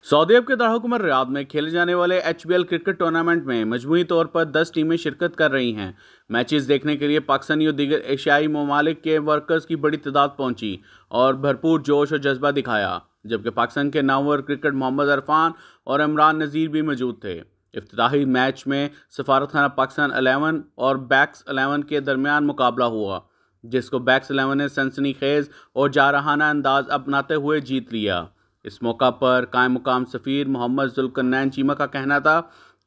Saudi अरब के दारहुकुमत Riyadh में खेले जाने वाले HBL क्रिकेट टूर्नामेंट में मजमूई तौर पर 10 टीमें शिरकत कर रही हैं। मैचेस देखने के लिए पाकिस्तानी और दीगर एशियाई ममालिक के वर्कर्स की बड़ी तादाद पहुंची और भरपूर जोश और जज्बा दिखाया, जबकि पाकिस्तान के नामवर क्रिकेट मोहम्मद इरफान और इमरान नज़ीर भी मौजूद थे। इफ्तिताही मैच में सफारतखाना पाकिस्तान 11 और बैक्स 11 के दरमियान मुकाबला हुआ, जिसको बैक्स 11 ने सनसनीखेज और जारहाना अंदाज अपनाते हुए जीत लिया। इस मौका पर कायम मुकाम सफ़ीर मोहम्मद जुल्करनैन चीमा का कहना था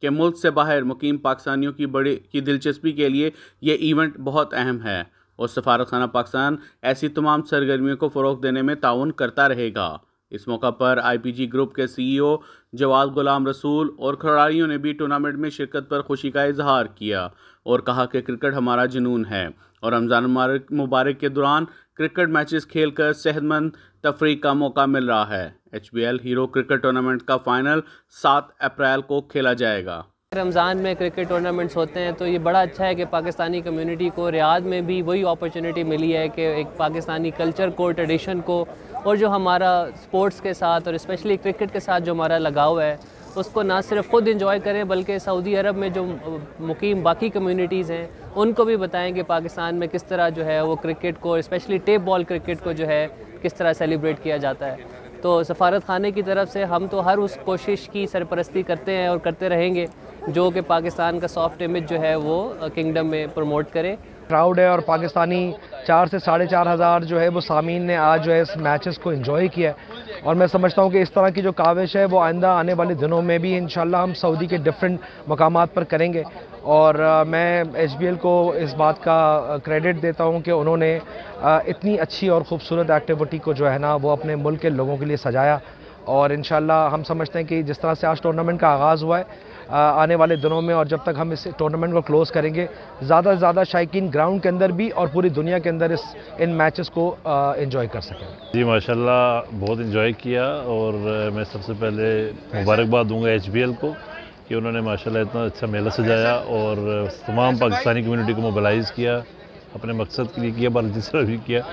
कि मुल्क से बाहर मुकीम पाकिस्तानियों की दिलचस्पी के लिए ये इवेंट बहुत अहम है और सफारतखाना पाकिस्तान ऐसी तमाम सरगर्मियों को फ़रोग़ देने में ताउन करता रहेगा। इस मौका पर IPG ग्रुप के CEO जवाद गुलाम रसूल और खिलाड़ियों ने भी टूर्नामेंट में शिरकत पर खुशी का इजहार किया और कहा कि क्रिकेट हमारा जुनून है और रमज़ान मुबारक के दौरान क्रिकेट मैचेस खेलकर सेहतमंद तफरीक का मौका मिल रहा है। HBL हीरो क्रिकेट टूर्नामेंट का फाइनल 7 अप्रैल को खेला जाएगा। रमज़ान में क्रिकेट टूर्नामेंट्स होते हैं तो ये बड़ा अच्छा है कि पाकिस्तानी कम्युनिटी को रियाद में भी वही अपॉर्चुनिटी मिली है कि एक पाकिस्तानी कल्चर को, ट्रेडिशन को और जो हमारा स्पोर्ट्स के साथ और स्पेशली क्रिकेट के साथ जो हमारा लगाव है उसको ना सिर्फ ख़ुद इंजॉय करें बल्कि सऊदी अरब में जो मुकीम बाकी कम्युनिटीज़ हैं उनको भी बताएं कि पाकिस्तान में किस तरह जो है वो क्रिकेट को, स्पेशली टेप बॉल क्रिकेट को जो है किस तरह सेलिब्रेट किया जाता है। तो सफारत खाने की तरफ से हम तो हर उस कोशिश की सरपरस्ती करते हैं और करते रहेंगे जो कि पाकिस्तान का सॉफ्ट इमेज जो है वो किंगडम में प्रमोट करे। क्राउड है और पाकिस्तानी 4 से 4,500 हज़ार जो है वो सामीन ने आज जो है इस मैचेस को एंजॉय किया है और मैं समझता हूँ कि इस तरह की जो काविश है वो आइंदा आने वाले दिनों में भी इंशाल्लाह हम सऊदी के डिफरेंट मकामात पर करेंगे। और मैं HBL को इस बात का क्रेडिट देता हूँ कि उन्होंने इतनी अच्छी और ख़ूबसूरत एक्टिविटी को जो है ना वो अपने मुल्क के लोगों के लिए सजाया और इंशाल्लाह हम समझते हैं कि जिस तरह से आज टूर्नामेंट का आगाज़ हुआ है आने वाले दिनों में और जब तक हम इस टूर्नामेंट को क्लोज़ करेंगे ज़्यादा से ज़्यादा शायकीन ग्राउंड के अंदर भी और पूरी दुनिया के अंदर इन मैचेस को एंजॉय कर सकें। जी माशाल्लाह बहुत एंजॉय किया और मैं सबसे पहले मुबारकबाद दूंगा HBL को कि उन्होंने माशाल्लाह इतना अच्छा मेला सजाया और तमाम पाकिस्तानी कम्युनिटी को मोबिलाइज़ किया, अपने मकसद के लिए किया, बार जिस तरह भी किया,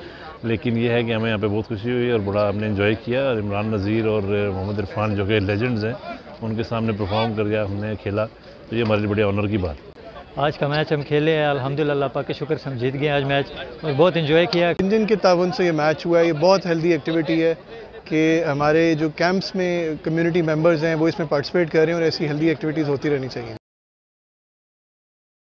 लेकिन ये है कि हमें यहाँ पे बहुत खुशी हुई और बड़ा हमने एंजॉय किया। और इमरान नज़ीर और मोहम्मद इरफान जो कि लेजेंड्स हैं उनके सामने परफॉर्म कर गया, हमने खेला, तो ये हमारे लिए बड़ी ऑनर की बात है। आज का मैच हम खेले हैं, अल्हम्दुलिल्लाह अल्लाह पाक के शुक्र से हम जीत गए आज मैच और बहुत एंजॉय किया। इंजन के ताउन से ये मैच हुआ है, ये बहुत हेल्दी एक्टिविटी है कि हमारे जो कैंप्स में कम्युनिटी मेंबर्स हैं वो इसमें पार्टिसिपेट कर रहे हैं और ऐसी हेल्दी एक्टिविटीज़ होती रहनी चाहिए।